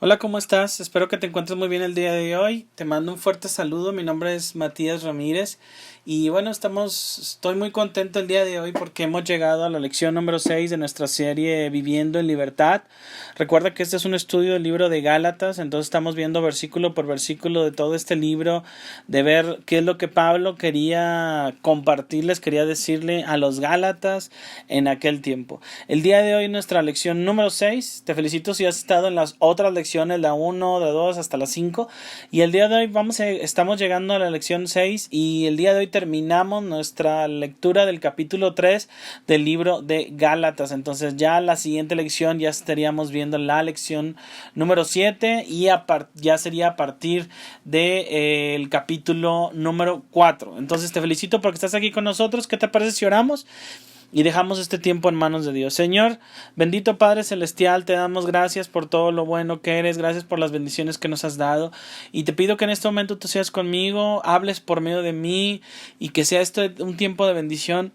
Hola, ¿cómo estás? Espero que te encuentres muy bien el día de hoy. Te mando un fuerte saludo. Mi nombre es Matías Ramírez y bueno, estoy muy contento el día de hoy porque hemos llegado a la lección número 6 de nuestra serie Viviendo en Libertad. Recuerda que este es un estudio del libro de Gálatas, entonces estamos viendo versículo por versículo de todo este libro, de ver qué es lo que Pablo quería compartirles, quería decirle a los Gálatas en aquel tiempo. El día de hoy nuestra lección número 6. Te felicito si has estado en las otras lecciones, la 1, la 2 hasta la 5. Y el día de hoy estamos llegando a la lección 6 y el día de hoy terminamos nuestra lectura del capítulo 3 del libro de Gálatas. Entonces ya la siguiente lección ya estaríamos viendo la lección número 7 y ya sería a partir del capítulo número 4. Entonces te felicito porque estás aquí con nosotros. ¿Qué te parece si oramos? Y dejamos este tiempo en manos de Dios. Señor, bendito Padre Celestial, te damos gracias por todo lo bueno que eres, gracias por las bendiciones que nos has dado. Y te pido que en este momento tú seas conmigo, hables por medio de mí y que sea esto un tiempo de bendición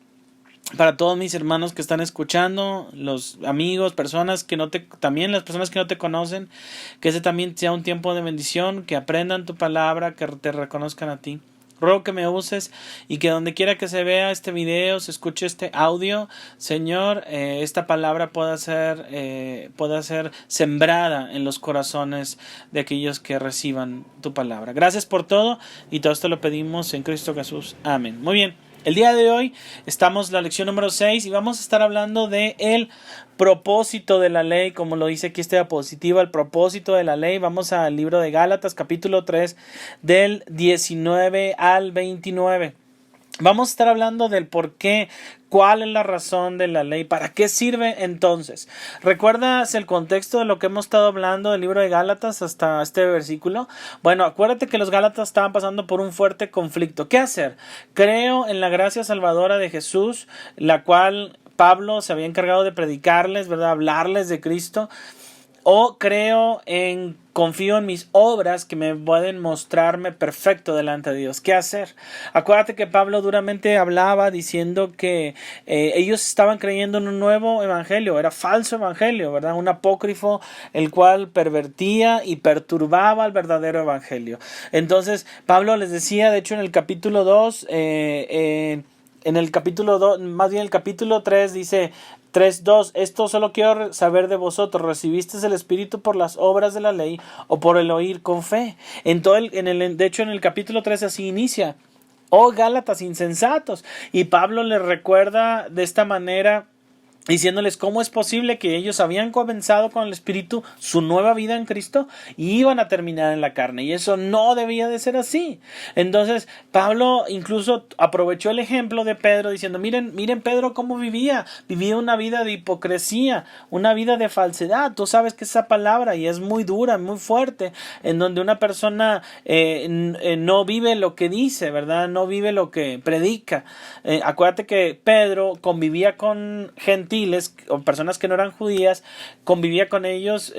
para todos mis hermanos que están escuchando, los amigos, también las personas que no te conocen, que ese también sea un tiempo de bendición, que aprendan tu palabra, que te reconozcan a ti. Ruego que me uses y que donde quiera que se vea este video, se escuche este audio, Señor, esta palabra pueda ser sembrada en los corazones de aquellos que reciban tu palabra. Gracias por todo y todo esto lo pedimos en Cristo Jesús. Amén. Muy bien. El día de hoy estamos en la lección número 6 y vamos a estar hablando de el propósito de la ley, como lo dice aquí esta diapositiva, el propósito de la ley. Vamos al libro de Gálatas, capítulo 3, del 19 al 29. Vamos a estar hablando del por qué, cuál es la razón de la ley, para qué sirve entonces. ¿Recuerdas el contexto de lo que hemos estado hablando del libro de Gálatas hasta este versículo? Bueno, acuérdate que los Gálatas estaban pasando por un fuerte conflicto. ¿Qué hacer? Creo en la gracia salvadora de Jesús, la cual Pablo se había encargado de predicarles, ¿verdad? Hablarles de Cristo. O confío en mis obras que me pueden mostrarme perfecto delante de Dios. ¿Qué hacer? Acuérdate que Pablo duramente hablaba diciendo que ellos estaban creyendo en un nuevo evangelio, era falso evangelio, ¿verdad? Un apócrifo el cual pervertía y perturbaba el verdadero evangelio. Entonces Pablo les decía, de hecho en el capítulo 2, en el capítulo 2, más bien el capítulo 3 dice 3:2, esto solo quiero saber de vosotros, ¿recibisteis el Espíritu por las obras de la ley o por el oír con fe? De hecho en el capítulo 3 así inicia, oh Gálatas insensatos, y Pablo les recuerda de esta manera, diciéndoles cómo es posible que ellos habían comenzado con el Espíritu su nueva vida en Cristo y iban a terminar en la carne, y eso no debía de ser así. Entonces Pablo incluso aprovechó el ejemplo de Pedro diciendo, miren Pedro cómo vivía una vida de hipocresía, una vida de falsedad. Tú sabes que esa palabra y es muy dura, muy fuerte, en donde una persona no vive lo que dice, ¿verdad? No vive lo que predica. Acuérdate que Pedro convivía con gentiles o personas que no eran judías, convivía con ellos,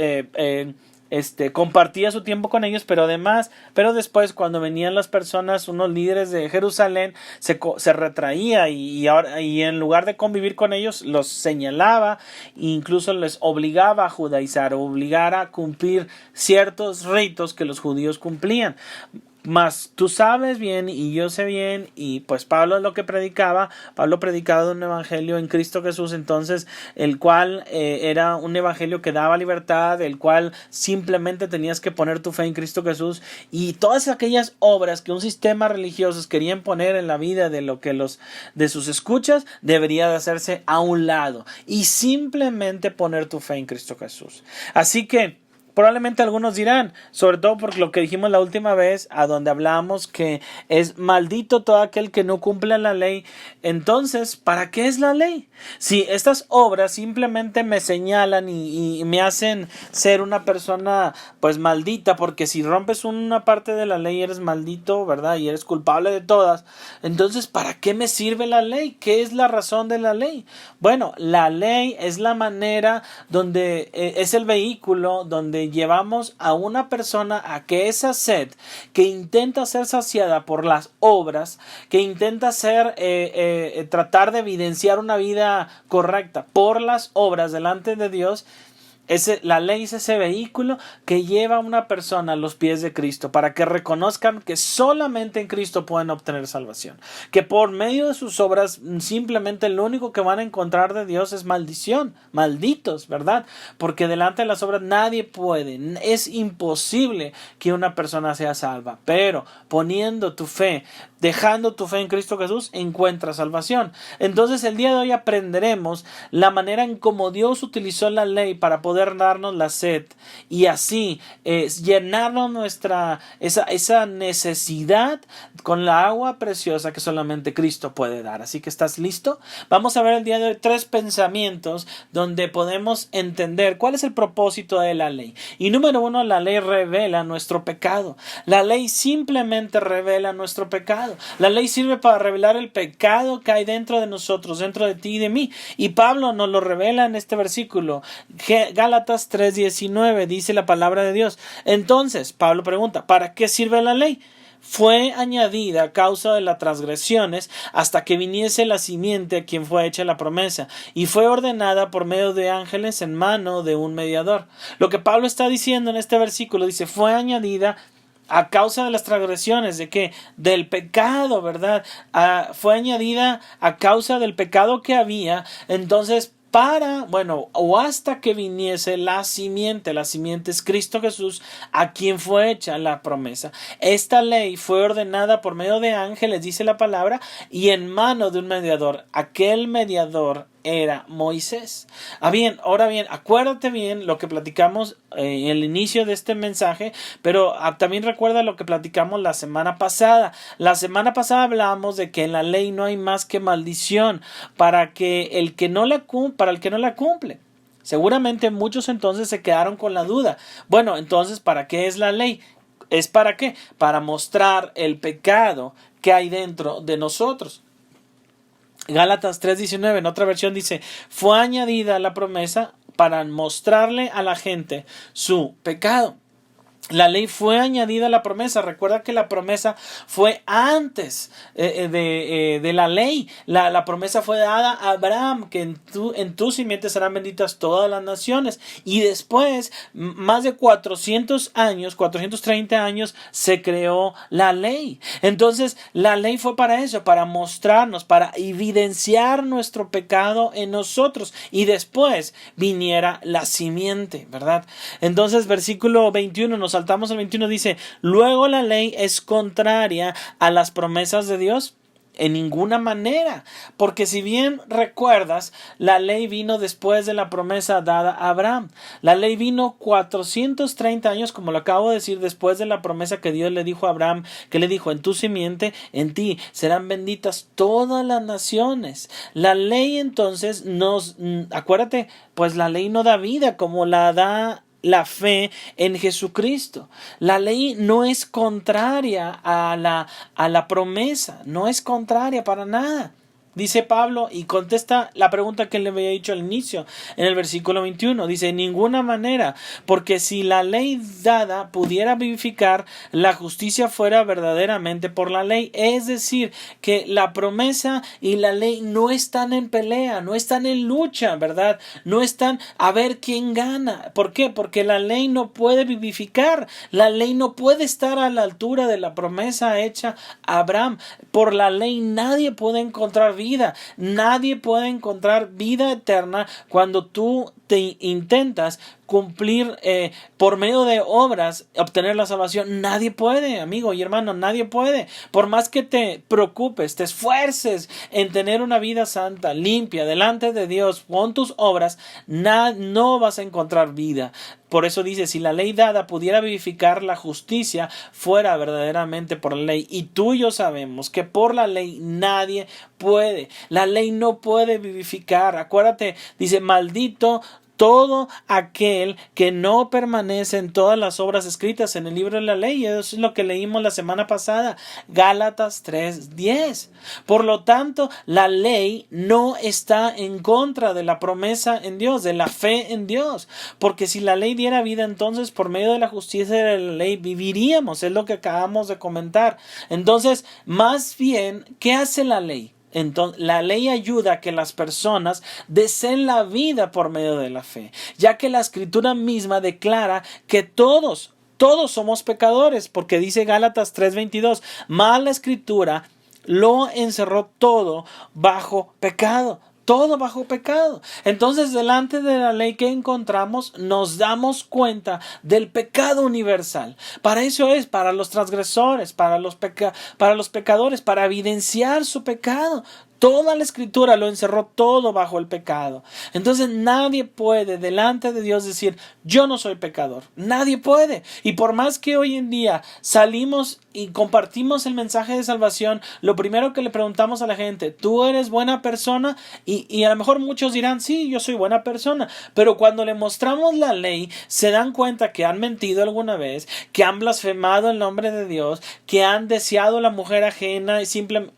compartía su tiempo con ellos, pero después cuando venían las personas, unos líderes de Jerusalén, se retraía y en lugar de convivir con ellos, los señalaba e incluso les obligaba a judaizar, obligara a cumplir ciertos ritos que los judíos cumplían. Mas tú sabes bien y yo sé bien, y pues Pablo es lo que predicaba. Pablo predicaba un evangelio en Cristo Jesús, entonces el cual era un evangelio que daba libertad, el cual simplemente tenías que poner tu fe en Cristo Jesús, y todas aquellas obras que un sistema religioso querían poner en la vida de sus escuchas debería de hacerse a un lado y simplemente poner tu fe en Cristo Jesús. Así que probablemente algunos dirán, sobre todo por lo que dijimos la última vez, a donde hablamos que es maldito todo aquel que no cumple la ley. Entonces, ¿para qué es la ley? Si estas obras simplemente me señalan y me hacen ser una persona pues maldita, porque si rompes una parte de la ley eres maldito, ¿verdad? Y eres culpable de todas. Entonces, ¿para qué me sirve la ley? ¿Qué es la razón de la ley? Bueno, la ley es la manera donde es el vehículo donde llevamos a una persona a que esa sed que intenta ser saciada por las obras, que intenta tratar de evidenciar una vida correcta por las obras delante de Dios, La ley es ese vehículo que lleva a una persona a los pies de Cristo para que reconozcan que solamente en Cristo pueden obtener salvación. Que por medio de sus obras simplemente lo único que van a encontrar de Dios es maldición. Malditos, ¿verdad? Porque delante de las obras nadie puede. Es imposible que una persona sea salva. Pero poniendo tu fe, dejando tu fe en Cristo Jesús, encuentras salvación. Entonces el día de hoy aprenderemos la manera en cómo Dios utilizó la ley para poder darnos la sed y así llenarnos esa necesidad con la agua preciosa que solamente Cristo puede dar. Así que ¿estás listo? Vamos a ver el día de hoy 3 pensamientos donde podemos entender cuál es el propósito de la ley. Y número 1, la ley revela nuestro pecado. La ley simplemente revela nuestro pecado. La ley sirve para revelar el pecado que hay dentro de nosotros, dentro de ti y de mí. Y Pablo nos lo revela en este versículo. Gálatas 3:19 dice la palabra de Dios. Entonces, Pablo pregunta, ¿para qué sirve la ley? Fue añadida a causa de las transgresiones hasta que viniese la simiente a quien fue hecha la promesa, y fue ordenada por medio de ángeles en mano de un mediador. Lo que Pablo está diciendo en este versículo dice, fue añadida a causa de las transgresiones, ¿de qué? Del pecado, ¿verdad? Fue añadida a causa del pecado que había, entonces o hasta que viniese la simiente es Cristo Jesús, a quien fue hecha la promesa. Esta ley fue ordenada por medio de ángeles, dice la palabra, y en mano de un mediador. Aquel mediador era Moisés. Ahora bien, acuérdate bien lo que platicamos en el inicio de este mensaje, pero también recuerda lo que platicamos la semana pasada. La semana pasada hablamos de que en la ley no hay más que maldición para el que no la cumple. Seguramente muchos entonces se quedaron con la duda. Bueno, entonces, ¿para qué es la ley? ¿Es para qué? Para mostrar el pecado que hay dentro de nosotros. Gálatas 3:19 en otra versión dice, fue añadida la promesa para mostrarle a la gente su pecado. La ley fue añadida a la promesa. Recuerda que la promesa fue antes de la ley. La promesa fue dada a Abraham, que en tu simiente serán benditas todas las naciones. Y después, más de 430 años, se creó la ley. Entonces, la ley fue para eso, para mostrarnos, para evidenciar nuestro pecado en nosotros. Y después viniera la simiente, ¿verdad? Entonces, versículo 21 nos saltamos al 21, dice, luego la ley es contraria a las promesas de Dios. En ninguna manera, porque si bien recuerdas, la ley vino después de la promesa dada a Abraham. La ley vino 430 años, como lo acabo de decir, después de la promesa que Dios le dijo a Abraham, que le dijo, en tu simiente, en ti serán benditas todas las naciones. La ley entonces acuérdate, pues la ley no da vida como la da la fe en Jesucristo. La ley no es contraria a la promesa, no es contraria para nada. Dice Pablo y contesta la pregunta que le había dicho al inicio en el versículo 21. Dice, en ninguna manera, porque si la ley dada pudiera vivificar, la justicia fuera verdaderamente por la ley. Es decir, que la promesa y la ley no están en pelea, no están en lucha, ¿verdad? No están a ver quién gana. ¿Por qué? Porque la ley no puede vivificar. La ley no puede estar a la altura de la promesa hecha a Abraham. Por la ley nadie puede encontrar vida. Nadie puede encontrar vida eterna cuando tú te intentas cumplir por medio de obras, obtener la salvación. Nadie puede, amigo y hermano, nadie puede. Por más que te preocupes, te esfuerces en tener una vida santa, limpia, delante de Dios, con tus obras, no vas a encontrar vida. Por eso dice, si la ley dada pudiera vivificar, la justicia fuera verdaderamente por la ley. Y tú y yo sabemos que por la ley nadie puede. La ley no puede vivificar. Acuérdate, dice, maldito todo aquel que no permanece en todas las obras escritas en el libro de la ley. Eso es lo que leímos la semana pasada, Gálatas 3:10. Por lo tanto, la ley no está en contra de la promesa en Dios, de la fe en Dios, porque si la ley diera vida, entonces por medio de la justicia de la ley viviríamos. Es lo que acabamos de comentar. Entonces, más bien, ¿qué hace la ley? Entonces, la ley ayuda a que las personas deseen la vida por medio de la fe, ya que la Escritura misma declara que todos somos pecadores, porque dice Gálatas 3:22, mas la Escritura lo encerró todo bajo pecado. Todo bajo pecado. Entonces, delante de la ley que encontramos, nos damos cuenta del pecado universal. Para eso es, para los transgresores, para los pecadores, para evidenciar su pecado. Toda la Escritura lo encerró todo bajo el pecado. Entonces nadie puede delante de Dios decir, yo no soy pecador. Nadie puede. Y por más que hoy en día salimos y compartimos el mensaje de salvación, lo primero que le preguntamos a la gente, ¿tú eres buena persona? Y a lo mejor muchos dirán, sí, yo soy buena persona. Pero cuando le mostramos la ley, se dan cuenta que han mentido alguna vez, que han blasfemado el nombre de Dios, que han deseado la mujer ajena y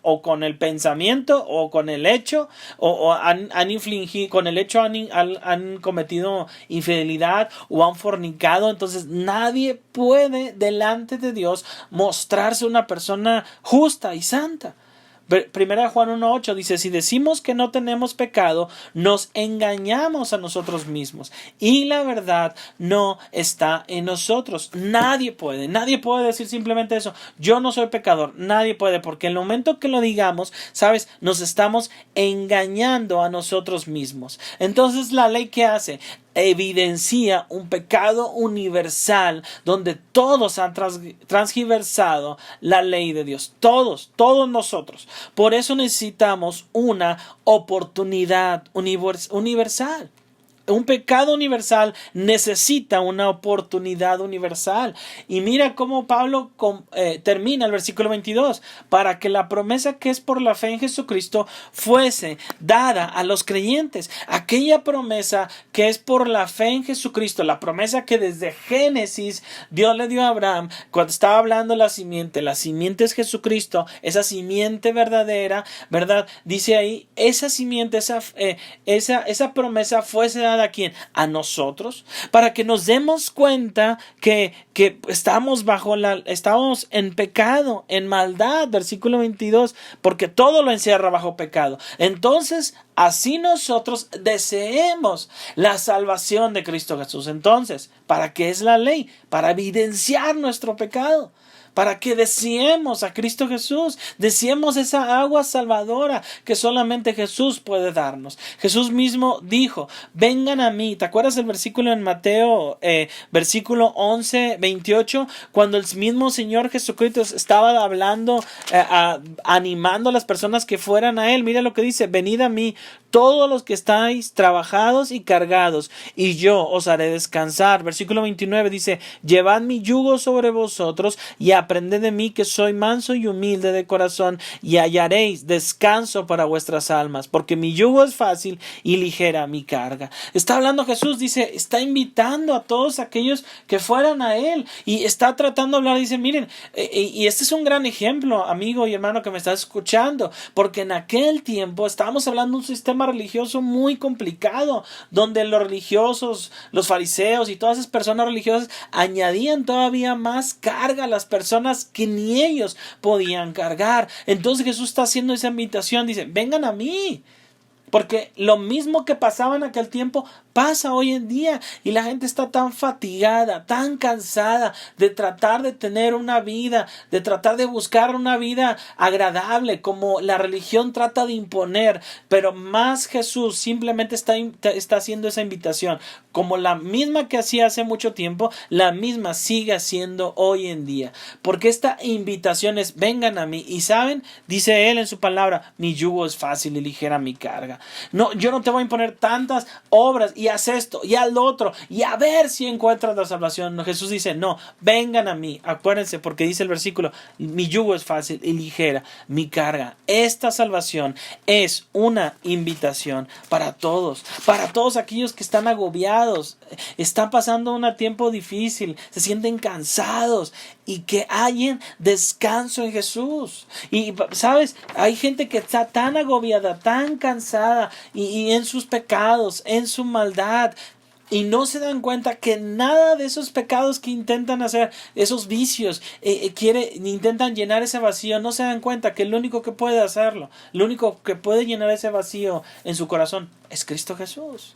o con el pensamiento o con el hecho, o han infligido, con el hecho han cometido infidelidad o han fornicado. Entonces nadie puede delante de Dios mostrarse una persona justa y santa. Primera de Juan 1:8 dice, si decimos que no tenemos pecado, nos engañamos a nosotros mismos y la verdad no está en nosotros. Nadie puede decir simplemente eso, yo no soy pecador. Nadie puede, porque en el momento que lo digamos, sabes, nos estamos engañando a nosotros mismos. Entonces la ley, ¿qué hace? Evidencia un pecado universal donde todos han transgiversado la ley de Dios. Todos nosotros. Por eso necesitamos una oportunidad universal. Un pecado universal necesita una oportunidad universal. Y mira cómo Pablo termina el versículo 22. Para que la promesa que es por la fe en Jesucristo fuese dada a los creyentes. Aquella promesa que es por la fe en Jesucristo. La promesa que desde Génesis Dios le dio a Abraham. Cuando estaba hablando la simiente es Jesucristo. Esa simiente verdadera, ¿verdad? Dice ahí, esa simiente, esa promesa fuese dada ¿a quién? A nosotros, para que nos demos cuenta que estamos en pecado, en maldad, versículo 22, porque todo lo encierra bajo pecado. Entonces, así nosotros deseemos la salvación de Cristo Jesús. Entonces, ¿para qué es la ley? Para evidenciar nuestro pecado. Para que deseemos a Cristo Jesús, deseemos esa agua salvadora que solamente Jesús puede darnos. Jesús mismo dijo, vengan a mí. ¿Te acuerdas el versículo en Mateo, versículo 11:28? Cuando el mismo Señor Jesucristo estaba hablando, animando a las personas que fueran a Él. Mira lo que dice, venid a mí todos los que estáis trabajados y cargados, y yo os haré descansar. Versículo 29 dice, llevad mi yugo sobre vosotros y aprended de mí, que soy manso y humilde de corazón, y hallaréis descanso para vuestras almas, porque mi yugo es fácil y ligera mi carga. Está hablando Jesús, dice, está invitando a todos aquellos que fueran a Él, y está tratando de hablar, dice, miren, y este es un gran ejemplo, amigo y hermano que me estás escuchando, porque en aquel tiempo estábamos hablando de un sistema religioso muy complicado, donde los religiosos, los fariseos y todas esas personas religiosas añadían todavía más carga a las personas que ni ellos podían cargar. Entonces Jesús está haciendo esa invitación, dice, vengan a mí. Porque lo mismo que pasaba en aquel tiempo pasa hoy en día, y la gente está tan fatigada, tan cansada de tratar de tener una vida, de tratar de buscar una vida agradable como la religión trata de imponer. Pero más Jesús simplemente está haciendo esa invitación, como la misma que hacía hace mucho tiempo, la misma sigue haciendo hoy en día. Porque esta invitación es, vengan a mí. Y saben, dice Él en su palabra, mi yugo es fácil y ligera mi carga. No, yo no te voy a imponer tantas obras y haz esto y haz lo otro y a ver si encuentras la salvación. No, Jesús dice, no, vengan a mí. Acuérdense, porque dice el versículo, mi yugo es fácil y ligera mi carga. Esta salvación es una invitación para todos aquellos que están agobiados, están pasando un tiempo difícil, se sienten cansados, y que hallen descanso en Jesús. Y sabes, hay gente que está tan agobiada, tan cansada, y en sus pecados, en su maldad, Y no se dan cuenta que nada de esos pecados que intentan hacer, esos vicios, intentan llenar ese vacío. No se dan cuenta que el único que puede hacerlo, el único que puede llenar ese vacío en su corazón es Cristo Jesús.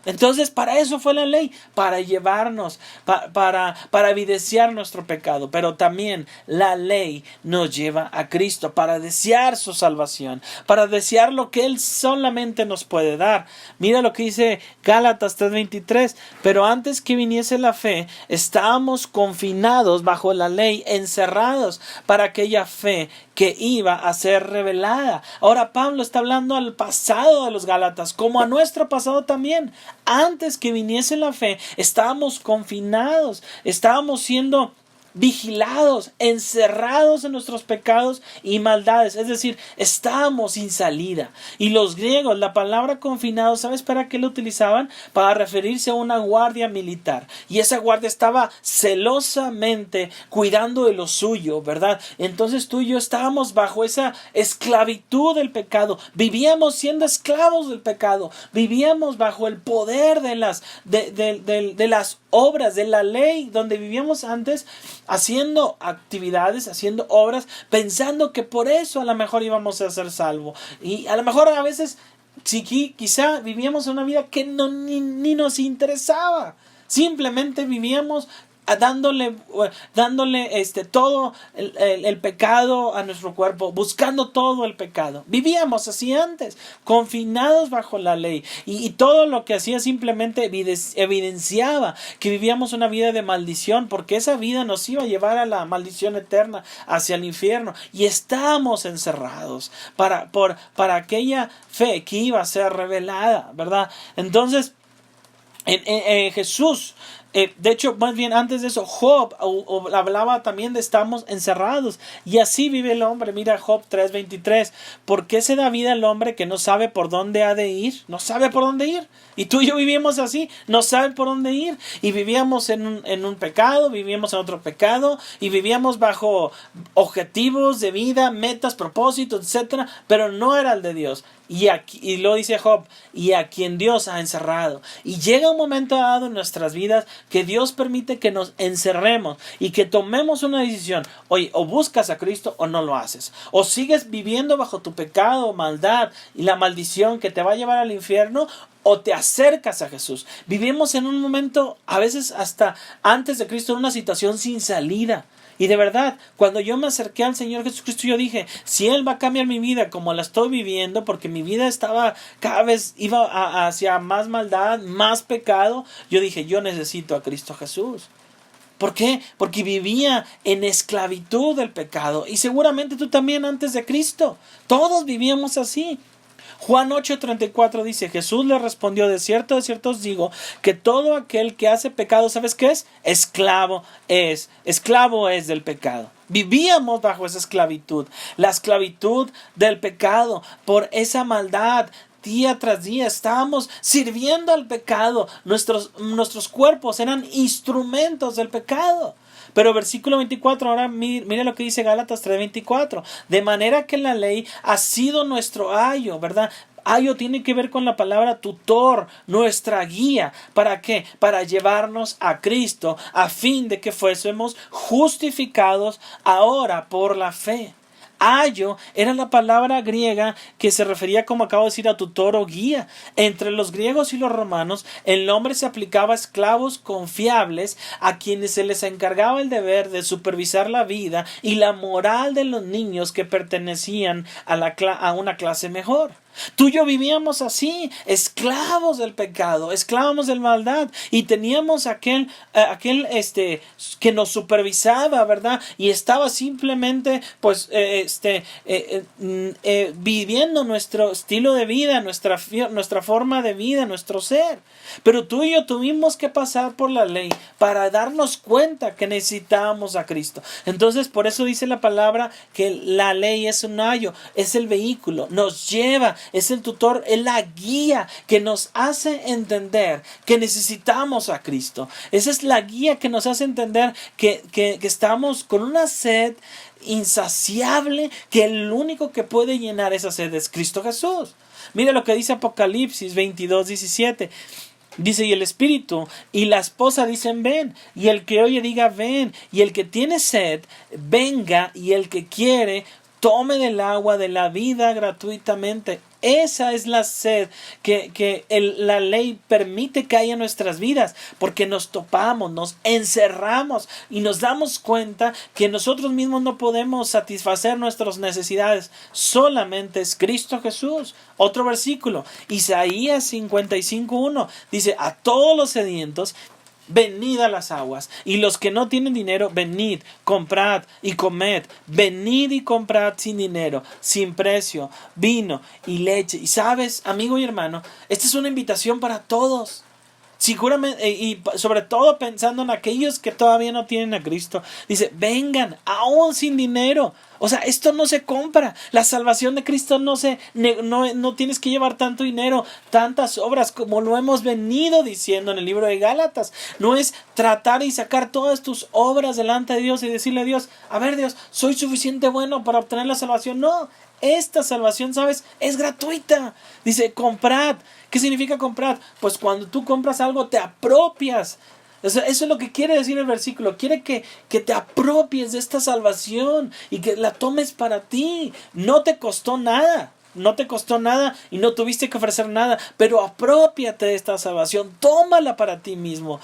Entonces, para eso fue la ley, para llevarnos, para evidenciar nuestro pecado. Pero también la ley nos lleva a Cristo para desear su salvación, para desear lo que Él solamente nos puede dar. Mira lo que dice Gálatas 3:23. Pero antes que viniese la fe, estábamos confinados bajo la ley, encerrados para aquella fe que iba a ser revelada. Ahora Pablo está hablando al pasado de los Gálatas, como a nuestro pasado también. Antes que viniese la fe, estábamos confinados, estábamos siendo vigilados, encerrados en nuestros pecados y maldades, es decir, estábamos sin salida. Y los griegos, la palabra confinado, ¿sabes para qué lo utilizaban? Para referirse a una guardia militar, y esa guardia estaba celosamente cuidando de lo suyo, ¿verdad? Entonces tú y yo estábamos bajo esa esclavitud del pecado, vivíamos siendo esclavos del pecado, vivíamos bajo el poder de las obras de la ley, donde vivíamos antes, haciendo actividades, haciendo obras, pensando que por eso a lo mejor íbamos a ser salvos. Y a lo mejor a veces quizá vivíamos una vida que ni nos interesaba. Simplemente vivíamos dándole todo el pecado a nuestro cuerpo, buscando todo el pecado. Vivíamos así antes, confinados bajo la ley, y todo lo que hacía simplemente evidenciaba que vivíamos una vida de maldición, porque esa vida nos iba a llevar a la maldición eterna, hacia el infierno, y estábamos encerrados para aquella fe que iba a ser revelada, ¿verdad? Entonces, en Jesús, de hecho, más bien antes de eso, Job hablaba también de estamos encerrados, y así vive el hombre. Mira Job 3:23. ¿Por qué se da vida el hombre que no sabe por dónde ha de ir? No sabe por dónde ir. Y tú y yo vivimos así, no saben por dónde ir, y vivíamos en un pecado, vivíamos en otro pecado, y vivíamos bajo objetivos de vida, metas, propósitos, etcétera, pero no era el de Dios. Y lo dice Job, y a quien Dios ha encerrado. Y llega un momento dado en nuestras vidas que Dios permite que nos encerremos y que tomemos una decisión. Oye, o buscas a Cristo o no lo haces. O sigues viviendo bajo tu pecado, maldad y la maldición que te va a llevar al infierno, o te acercas a Jesús. Vivimos en un momento, a veces hasta antes de Cristo, en una situación sin salida. Y de verdad, cuando yo me acerqué al Señor Jesucristo, yo dije, si Él va a cambiar mi vida como la estoy viviendo, porque mi vida estaba cada vez iba hacia más maldad, más pecado, yo dije, yo necesito a Cristo Jesús. ¿Por qué? Porque vivía en esclavitud del pecado. Y seguramente tú también antes de Cristo. Todos vivíamos así. Juan 8:34 dice, Jesús le respondió, de cierto os digo, que todo aquel que hace pecado, ¿sabes qué es? Esclavo es del pecado. Vivíamos bajo esa esclavitud, la esclavitud del pecado, por esa maldad. Día tras día estábamos sirviendo al pecado. Nuestros cuerpos eran instrumentos del pecado. Pero versículo 24, ahora mire lo que dice Gálatas 3:24. De manera que la ley ha sido nuestro ayo, ¿verdad? Ayo tiene que ver con la palabra tutor, nuestra guía. ¿Para qué? Para llevarnos a Cristo, a fin de que fuésemos justificados ahora por la fe. Ayo era la palabra griega que se refería, como acabo de decir, a tutor o guía. Entre los griegos y los romanos, el nombre se aplicaba a esclavos confiables a quienes se les encargaba el deber de supervisar la vida y la moral de los niños que pertenecían a una clase mejor. Tú y yo vivíamos así, esclavos del pecado, esclavos de la maldad, y teníamos aquel que nos supervisaba, ¿verdad? Y estaba simplemente viviendo nuestro estilo de vida, nuestra forma de vida, nuestro ser. Pero tú y yo tuvimos que pasar por la ley para darnos cuenta que necesitábamos a Cristo. Entonces, por eso dice la palabra que la ley es un ayo, es el vehículo, nos lleva, es el tutor, es la guía que nos hace entender que necesitamos a Cristo. Esa es la guía que nos hace entender que estamos con una sed insaciable, que el único que puede llenar esa sed es Cristo Jesús. Mira lo que dice Apocalipsis 22:17. Dice, y el espíritu y la esposa dicen ven, y el que oye diga ven, y el que tiene sed, venga, y el que quiere, tome del agua de la vida gratuitamente. Esa es la sed que la ley permite que haya en nuestras vidas, porque nos topamos, nos encerramos y nos damos cuenta que nosotros mismos no podemos satisfacer nuestras necesidades. Solamente es Cristo Jesús. Otro versículo, Isaías 55:1, dice, a todos los sedientos, venid a las aguas, y los que no tienen dinero, venid, comprad y comed, venid y comprad sin dinero, sin precio, vino y leche. Y sabes, amigo y hermano, esta es una invitación para todos. Seguramente, y sobre todo pensando en aquellos que todavía no tienen a Cristo. Dice, vengan, aún sin dinero. O sea, esto no se compra. La salvación de Cristo no tienes que llevar tanto dinero, tantas obras, como lo hemos venido diciendo en el libro de Gálatas. No es tratar y sacar todas tus obras delante de Dios y decirle a Dios, a ver Dios, soy suficiente bueno para obtener la salvación. No, esta salvación, ¿sabes? Es gratuita. Dice, comprad. ¿Qué significa comprar? Pues cuando tú compras algo te apropias. Eso es lo que quiere decir el versículo. Quiere que te apropies de esta salvación y que la tomes para ti. No te costó nada. No te costó nada y no tuviste que ofrecer nada. Pero aprópiate de esta salvación. Tómala para ti mismo.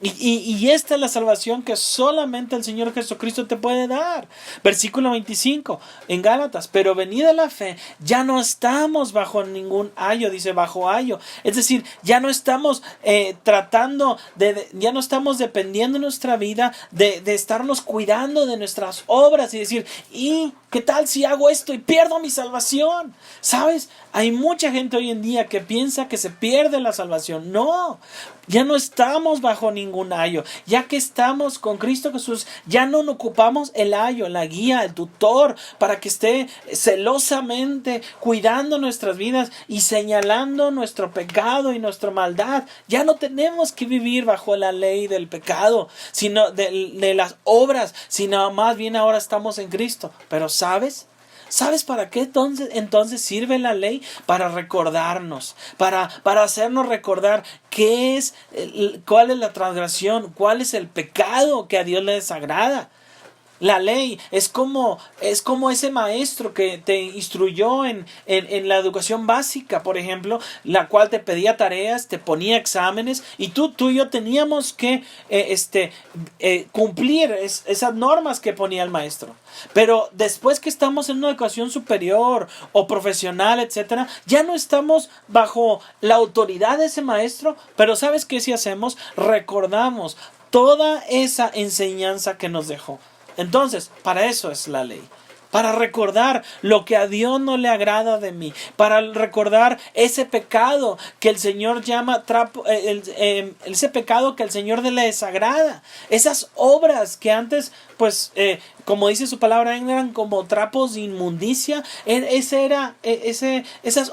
Y esta es la salvación que solamente el Señor Jesucristo te puede dar. Versículo 25 en Gálatas. Pero venida la fe, ya no estamos bajo ningún ayo. Dice bajo ayo. Es decir, ya no estamos ya no estamos dependiendo en nuestra vida de estarnos cuidando de nuestras obras y decir, ¿y qué tal si hago esto y pierdo mi salvación? ¿Sabes? Hay mucha gente hoy en día que piensa que se pierde la salvación. No, ya no estamos bajo ningún ayo. Ya que estamos con Cristo Jesús, ya no ocupamos el ayo, la guía, el tutor, para que esté celosamente cuidando nuestras vidas y señalando nuestro pecado y nuestra maldad. Ya no tenemos que vivir bajo la ley del pecado, sino de las obras, sino más bien ahora estamos en Cristo. Pero ¿sabes? ¿Sabes para qué entonces sirve la ley? Para recordarnos, para hacernos recordar cuál es la transgresión, cuál es el pecado que a Dios le desagrada. La ley es como ese maestro que te instruyó en la educación básica, por ejemplo, la cual te pedía tareas, te ponía exámenes y tú y yo teníamos que cumplir esas normas que ponía el maestro. Pero después que estamos en una educación superior o profesional, etcétera, ya no estamos bajo la autoridad de ese maestro, pero ¿sabes qué si hacemos? Recordamos toda esa enseñanza que nos dejó. Entonces, para eso es la ley. Para recordar lo que a Dios no le agrada de mí. Para recordar ese pecado que el Señor llama ese pecado que el Señor le desagrada. Esas obras que antes, pues, como dice su palabra, eran como trapos de inmundicia. Esas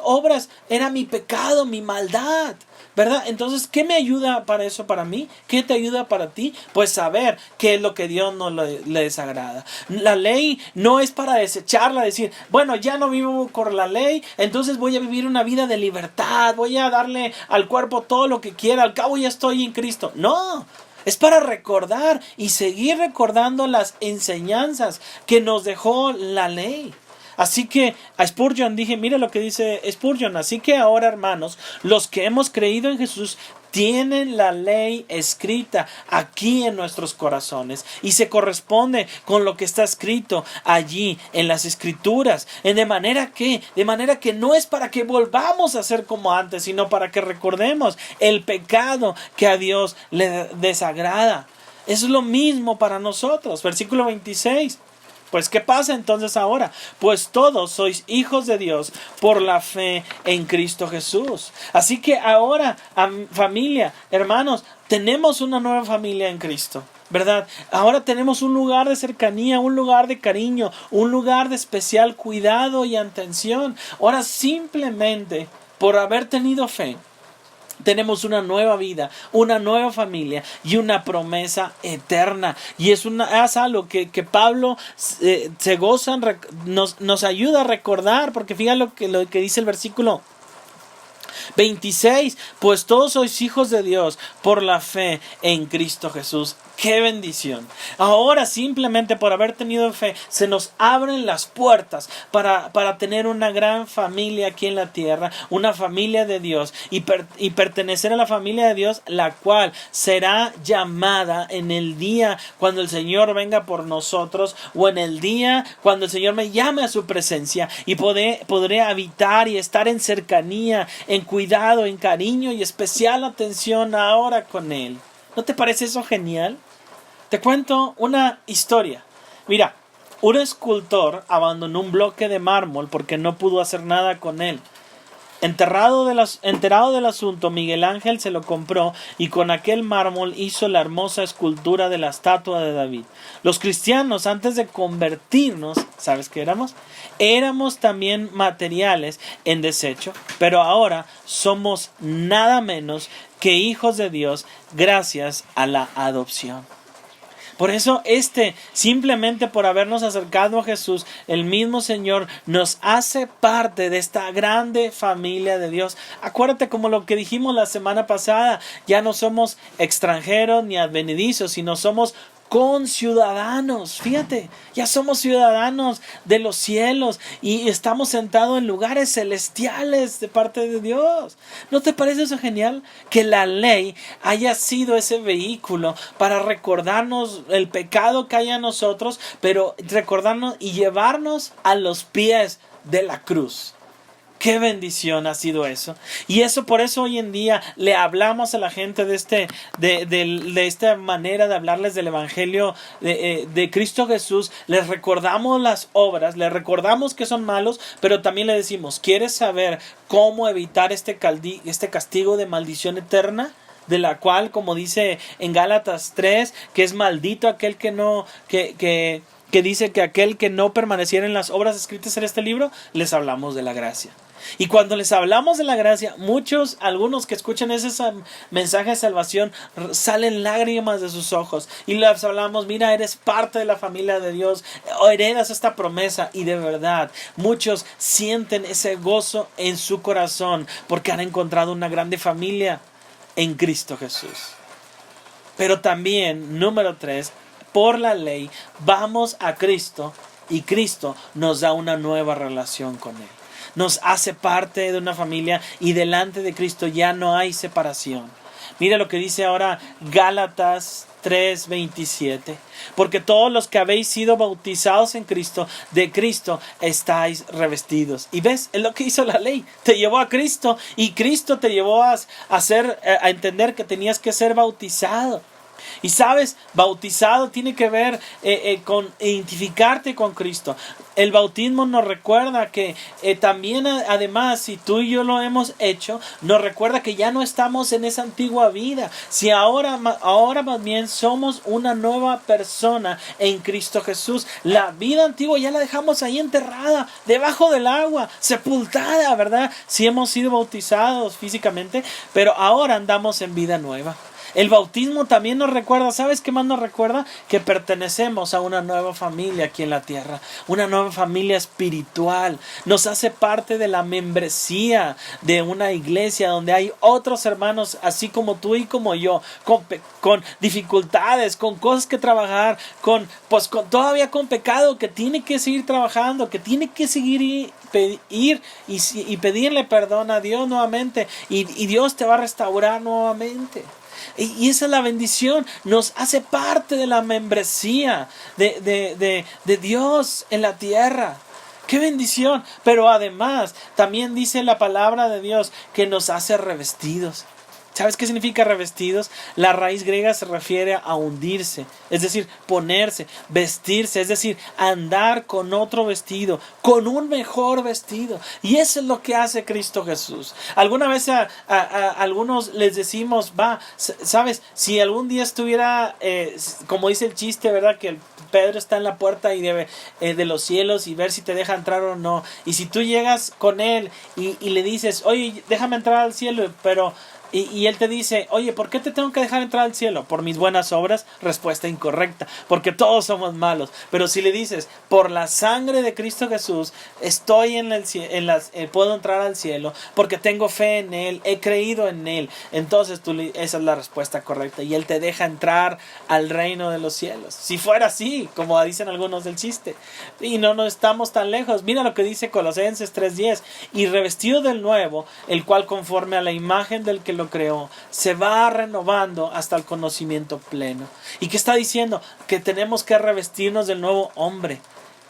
obras era mi pecado, mi maldad. ¿Verdad? Entonces, ¿qué me ayuda para eso para mí? ¿Qué te ayuda para ti? Pues saber qué es lo que Dios no le desagrada. La ley no es para desecharla, decir, bueno, ya no vivo por la ley, entonces voy a vivir una vida de libertad, voy a darle al cuerpo todo lo que quiera, al cabo ya estoy en Cristo. No, es para recordar y seguir recordando las enseñanzas que nos dejó la ley. Así que a Spurgeon dije, mira lo que dice Spurgeon, así que ahora, hermanos, los que hemos creído en Jesús tienen la ley escrita aquí en nuestros corazones y se corresponde con lo que está escrito allí en las escrituras, de manera que no es para que volvamos a ser como antes, sino para que recordemos el pecado que a Dios le desagrada. Es lo mismo para nosotros. Versículo 26. Pues, ¿qué pasa entonces ahora? Pues todos sois hijos de Dios por la fe en Cristo Jesús. Así que ahora, familia, hermanos, tenemos una nueva familia en Cristo, ¿verdad? Ahora tenemos un lugar de cercanía, un lugar de cariño, un lugar de especial cuidado y atención. Ahora simplemente por haber tenido fe, tenemos una nueva vida, una nueva familia y una promesa eterna. Y es algo que Pablo se goza, nos ayuda a recordar, porque fíjate lo que dice el versículo 26. Pues todos sois hijos de Dios por la fe en Cristo Jesús. ¡Qué bendición! Ahora, simplemente por haber tenido fe, se nos abren las puertas para tener una gran familia aquí en la tierra, una familia de Dios, y pertenecer a la familia de Dios, la cual será llamada en el día cuando el Señor venga por nosotros, o en el día cuando el Señor me llame a su presencia, y podré habitar y estar en cercanía, en cuidado, en cariño y especial atención ahora con Él. ¿No te parece eso genial? Te cuento una historia. Mira, un escultor abandonó un bloque de mármol porque no pudo hacer nada con él. Enterado del asunto, Miguel Ángel se lo compró y con aquel mármol hizo la hermosa escultura de la estatua de David. Los cristianos, antes de convertirnos, ¿sabes qué éramos? Éramos también materiales en desecho, pero ahora somos nada menos que hijos de Dios gracias a la adopción. Por eso simplemente por habernos acercado a Jesús, el mismo Señor nos hace parte de esta grande familia de Dios. Acuérdate como lo que dijimos la semana pasada, ya no somos extranjeros ni advenedizos, sino somos conciudadanos. Fíjate, ya somos ciudadanos de los cielos y estamos sentados en lugares celestiales de parte de Dios. ¿No te parece eso genial? Que la ley haya sido ese vehículo para recordarnos el pecado que hay en nosotros, pero recordarnos y llevarnos a los pies de la cruz. Qué bendición ha sido eso. Y por eso hoy en día le hablamos a la gente de esta manera de hablarles del Evangelio de Cristo Jesús. Les recordamos las obras, les recordamos que son malos, pero también le decimos, ¿quieres saber cómo evitar este castigo de maldición eterna? De la cual, como dice en Gálatas 3, que es maldito aquel que dice que aquel que no permaneciera en las obras escritas en este libro. Les hablamos de la gracia. Y cuando les hablamos de la gracia, algunos que escuchan ese mensaje de salvación, salen lágrimas de sus ojos. Y les hablamos, mira, eres parte de la familia de Dios, o heredas esta promesa. Y de verdad, muchos sienten ese gozo en su corazón, porque han encontrado una grande familia en Cristo Jesús. Pero también, número 3, por la ley, vamos a Cristo, y Cristo nos da una nueva relación con Él. Nos hace parte de una familia y delante de Cristo ya no hay separación. Mira lo que dice ahora Gálatas 3:27. Porque todos los que habéis sido bautizados en Cristo, de Cristo estáis revestidos. Y ves, es lo que hizo la ley. Te llevó a Cristo y Cristo te llevó a entender que tenías que ser bautizado. Y sabes, bautizado tiene que ver con identificarte con Cristo. El bautismo nos recuerda que también, además, si tú y yo lo hemos hecho, nos recuerda que ya no estamos en esa antigua vida. Si ahora más bien somos una nueva persona en Cristo Jesús. La vida antigua ya la dejamos ahí enterrada, debajo del agua, sepultada, ¿verdad? Si hemos sido bautizados físicamente, pero ahora andamos en vida nueva. El bautismo también nos recuerda, ¿sabes qué más nos recuerda? Que pertenecemos a una nueva familia aquí en la tierra, una nueva familia espiritual. Nos hace parte de la membresía de una iglesia donde hay otros hermanos, así como tú y como yo, con dificultades, con cosas que trabajar, todavía con pecado que tiene que seguir trabajando, que tiene que seguir ir y pedirle perdón a Dios nuevamente, y Dios te va a restaurar nuevamente. Y esa es la bendición, nos hace parte de la membresía de Dios en la tierra. ¡Qué bendición! Pero además, también dice la palabra de Dios que nos hace revestidos. ¿Sabes qué significa revestidos? La raíz griega se refiere a hundirse, es decir, ponerse, vestirse, es decir, andar con otro vestido, con un mejor vestido. Y eso es lo que hace Cristo Jesús. Alguna vez a algunos les decimos, ¿sabes? Si algún día estuviera, como dice el chiste, ¿verdad? Que Pedro está en la puerta y de los cielos y ver si te deja entrar o no. Y si tú llegas con él y le dices, oye, déjame entrar al cielo, pero Y él te dice, oye, ¿por qué te tengo que dejar entrar al cielo? ¿Por mis buenas obras? Respuesta incorrecta, porque todos somos malos. Pero si le dices, por la sangre de Cristo Jesús, estoy puedo entrar al cielo, porque tengo fe en Él, he creído en Él. Entonces esa es la respuesta correcta. Y Él te deja entrar al reino de los cielos. Si fuera así, como dicen algunos del chiste. Y no estamos tan lejos. Mira lo que dice Colosenses 3:10. Y revestido del nuevo, el cual conforme a la imagen del que lo creó, se va renovando hasta el conocimiento pleno. ¿Y qué está diciendo? Que tenemos que revestirnos del nuevo hombre.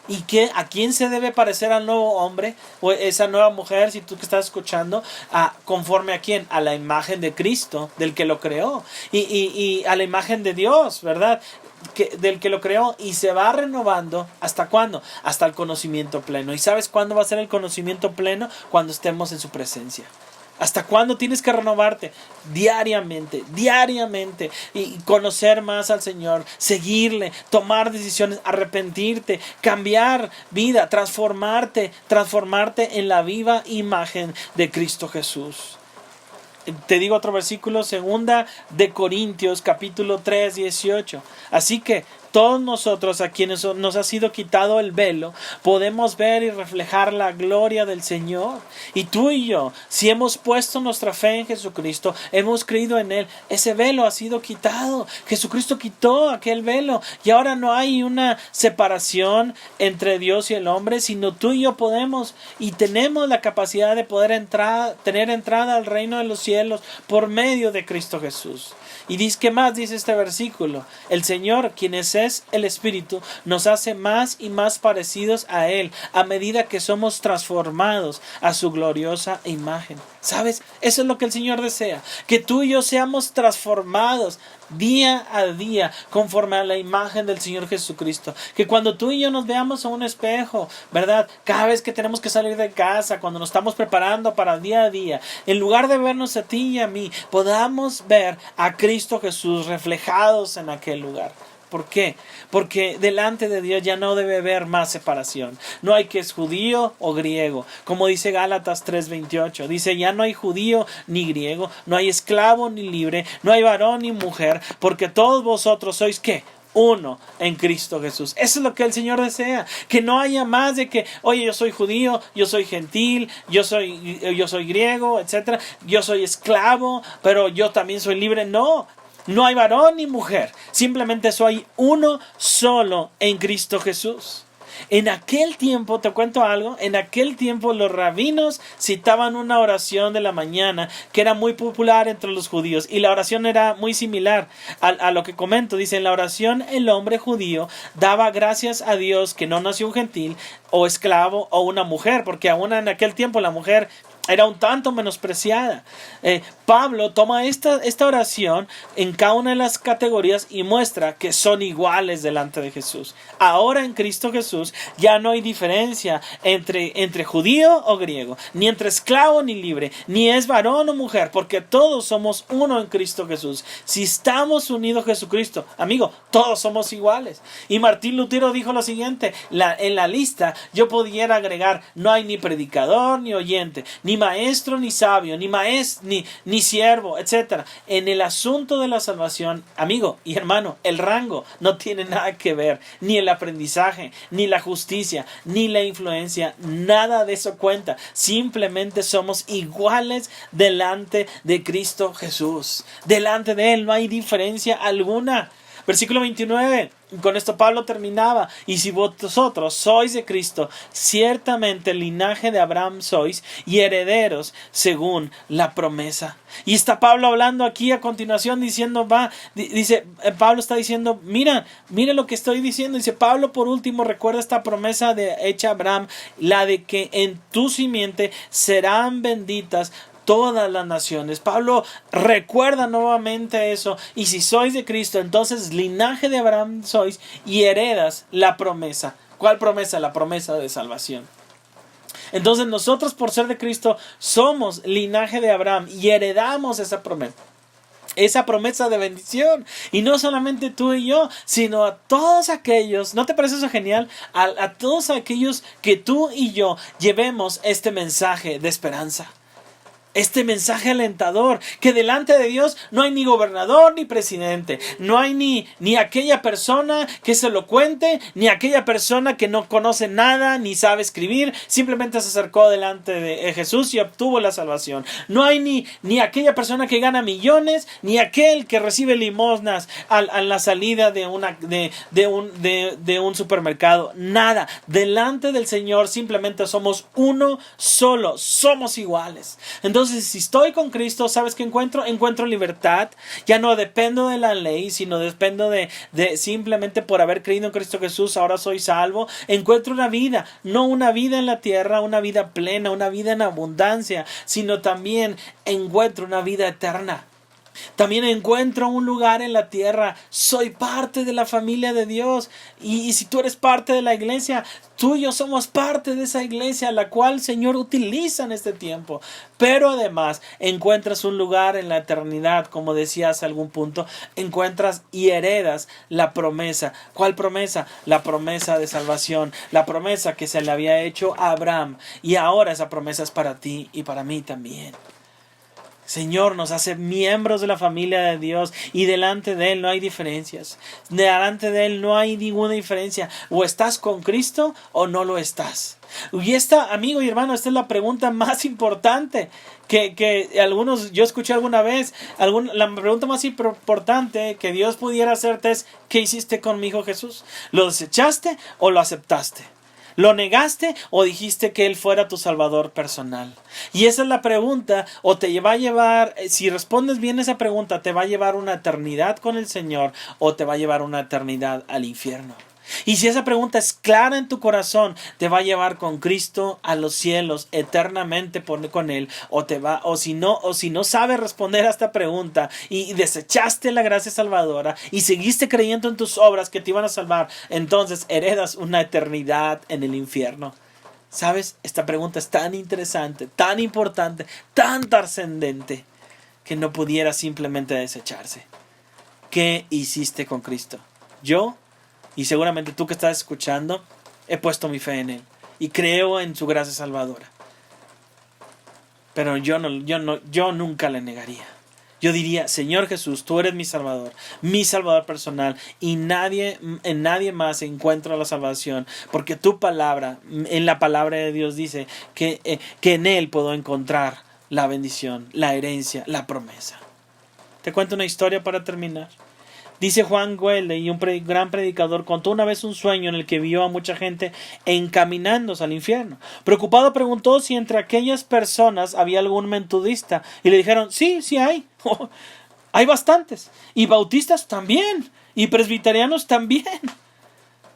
¿Y a quién se debe parecer al nuevo hombre? O esa nueva mujer, si tú que estás escuchando, ¿conforme a quién? A la imagen de Cristo, del que lo creó. Y a la imagen de Dios, ¿verdad? Del que lo creó, y se va renovando. ¿Hasta cuándo? Hasta el conocimiento pleno. ¿Y sabes cuándo va a ser el conocimiento pleno? Cuando estemos en su presencia. ¿Hasta cuándo tienes que renovarte? Diariamente, y conocer más al Señor, seguirle, tomar decisiones, arrepentirte, cambiar vida, transformarte en la viva imagen de Cristo Jesús. Te digo otro versículo, 2 de Corintios, capítulo 3, 18. Así que todos nosotros, a quienes nos ha sido quitado el velo, podemos ver y reflejar la gloria del Señor. Y tú y yo, si hemos puesto nuestra fe en Jesucristo, hemos creído en Él, ese velo ha sido quitado. Jesucristo quitó aquel velo y ahora no hay una separación entre Dios y el hombre, sino tú y yo podemos y tenemos la capacidad de poder tener entrada al reino de los cielos por medio de Cristo Jesús. Y ¿qué más dice este versículo? El Señor, quien es el Espíritu, nos hace más y más parecidos a Él a medida que somos transformados a su gloriosa imagen. ¿Sabes? Eso es lo que el Señor desea, que tú y yo seamos transformados día a día conforme a la imagen del Señor Jesucristo. Que cuando tú y yo nos veamos a un espejo, ¿verdad? Cada vez que tenemos que salir de casa, cuando nos estamos preparando para el día a día, en lugar de vernos a ti y a mí, podamos ver a Cristo Jesús reflejados en aquel lugar. ¿Por qué? Porque delante de Dios ya no debe haber más separación. No hay que es judío o griego. Como dice Gálatas 3:28. Dice, ya no hay judío ni griego, no hay esclavo ni libre, no hay varón ni mujer, porque todos vosotros sois ¿qué? Uno en Cristo Jesús. Eso es lo que el Señor desea. Que no haya más de que, oye, yo soy judío, yo soy gentil, yo soy griego, etcétera. Yo soy esclavo, pero yo también soy libre. No hay varón ni mujer. Simplemente soy uno solo en Cristo Jesús. En aquel tiempo, te cuento algo, en aquel tiempo los rabinos citaban una oración de la mañana que era muy popular entre los judíos, y la oración era muy similar a lo que comento. Dice, en la oración el hombre judío daba gracias a Dios que no nació un gentil o esclavo o una mujer, porque aún en aquel tiempo la mujer era un tanto menospreciada. Pablo toma esta oración en cada una de las categorías y muestra que son iguales delante de Jesús. Ahora en Cristo Jesús ya no hay diferencia entre judío o griego, ni entre esclavo ni libre, ni es varón o mujer, porque todos somos uno en Cristo Jesús. Si estamos unidos a Jesucristo, amigo, todos somos iguales. Y Martín Lutero dijo lo siguiente, en la lista yo pudiera agregar, no hay ni predicador ni oyente, ni maestro ni sabio, ni siervo, etc. En el asunto de la salvación, amigo y hermano, el rango no tiene nada que ver, ni el aprendizaje, ni la justicia, ni la influencia, nada de eso cuenta. Simplemente somos iguales delante de Cristo Jesús. Delante de Él no hay diferencia alguna. Versículo 29, con esto Pablo terminaba, y si vosotros sois de Cristo, ciertamente el linaje de Abraham sois, y herederos según la promesa. Y está Pablo hablando aquí a continuación diciendo, Pablo está diciendo, mira lo que estoy diciendo. Dice Pablo, por último, recuerda esta promesa hecha a Abraham, la de que en tu simiente serán benditas todas las naciones. Pablo recuerda nuevamente eso. Y si sois de Cristo, entonces linaje de Abraham sois y heredas la promesa. ¿Cuál promesa? La promesa de salvación. Entonces nosotros, por ser de Cristo, somos linaje de Abraham y heredamos esa promesa. Esa promesa de bendición. Y no solamente tú y yo, sino a todos aquellos, ¿no te parece eso genial? A todos aquellos que tú y yo llevemos este mensaje de esperanza. este mensaje alentador, que delante de Dios no hay ni gobernador ni presidente, no hay ni aquella persona que es elocuente, ni aquella persona que no conoce nada, ni sabe escribir, simplemente se acercó delante de Jesús y obtuvo la salvación. No hay ni aquella persona que gana millones, ni aquel que recibe limosnas a la salida de un supermercado. Nada, delante del Señor simplemente somos uno solo, somos iguales. Entonces, si estoy con Cristo, ¿sabes qué encuentro? Encuentro libertad. Ya no dependo de la ley, sino dependo de simplemente por haber creído en Cristo Jesús, ahora soy salvo. Encuentro una vida, no una vida en la tierra, una vida plena, una vida en abundancia, sino también encuentro una vida eterna. También encuentro un lugar en la tierra. Soy parte de la familia de Dios. Y si tú eres parte de la iglesia, tú y yo somos parte de esa iglesia, la cual el Señor utiliza en este tiempo. Pero además encuentras un lugar en la eternidad, como decía hace algún punto. Encuentras y heredas la promesa. ¿Cuál promesa? La promesa de salvación. La promesa que se le había hecho a Abraham. Y ahora esa promesa es para ti y para mí también. Señor nos hace miembros de la familia de Dios y delante de Él no hay diferencias. Delante de Él no hay ninguna diferencia. O estás con Cristo o no lo estás. Y amigo y hermano, esta es la pregunta más importante que algunos, yo escuché alguna vez. La pregunta más importante que Dios pudiera hacerte es: ¿qué hiciste con mi Hijo Jesús? ¿Lo desechaste o lo aceptaste? ¿Lo negaste o dijiste que Él fuera tu Salvador personal? Y esa es la pregunta, o te va a llevar, si respondes bien esa pregunta, te va a llevar una eternidad con el Señor o te va a llevar una eternidad al infierno. Y si esa pregunta es clara en tu corazón, te va a llevar con Cristo a los cielos eternamente con Él, o si no sabes responder a esta pregunta y desechaste la gracia salvadora y seguiste creyendo en tus obras que te iban a salvar, entonces heredas una eternidad en el infierno. ¿Sabes? Esta pregunta es tan interesante, tan importante, tan trascendente, que no pudiera simplemente desecharse. ¿Qué hiciste con Cristo? Yo, y seguramente tú que estás escuchando, he puesto mi fe en Él y creo en su gracia salvadora. Pero yo nunca le negaría. Yo diría: Señor Jesús, tú eres mi Salvador personal, y en nadie más encuentro la salvación, porque tu palabra, en la palabra de Dios dice que en Él puedo encontrar la bendición, la herencia, la promesa. Te cuento una historia para terminar. Dice Juan Wesley, un gran predicador, contó una vez un sueño en el que vio a mucha gente encaminándose al infierno. Preocupado preguntó si entre aquellas personas había algún metodista, y le dijeron: sí hay. Hay bastantes. Y bautistas también. Y presbiterianos también.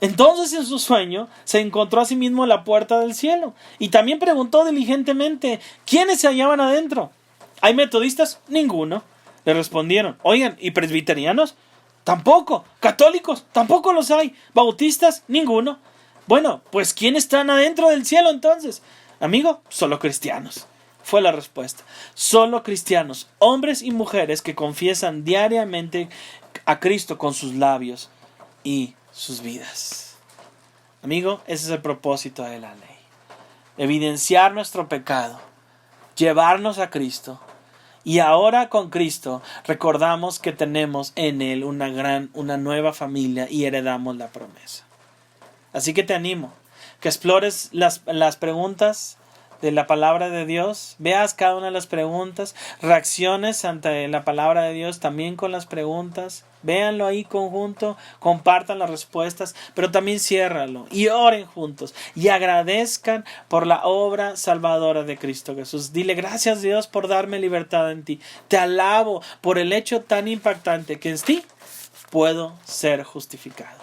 Entonces en su sueño se encontró a sí mismo en la puerta del cielo. Y también preguntó diligentemente: ¿quiénes se hallaban adentro? ¿Hay metodistas? Ninguno. Le respondieron. Oigan, ¿y presbiterianos? Tampoco. ¿Católicos? Tampoco los hay. ¿Bautistas? Ninguno. Bueno, pues ¿quiénes están adentro del cielo entonces? Amigo, solo cristianos. Fue la respuesta. Solo cristianos, hombres y mujeres que confiesan diariamente a Cristo con sus labios y sus vidas. Amigo, ese es el propósito de la ley. Evidenciar nuestro pecado, llevarnos a Cristo. Y ahora con Cristo recordamos que tenemos en Él una nueva familia y heredamos la promesa. Así que te animo que explores las preguntas de la palabra de Dios, veas cada una de las preguntas, reacciones ante la palabra de Dios también con las preguntas, véanlo ahí conjunto, compartan las respuestas, pero también ciérralo y oren juntos y agradezcan por la obra salvadora de Cristo Jesús. Dile: gracias Dios por darme libertad en ti. Te alabo por el hecho tan impactante que en ti puedo ser justificado.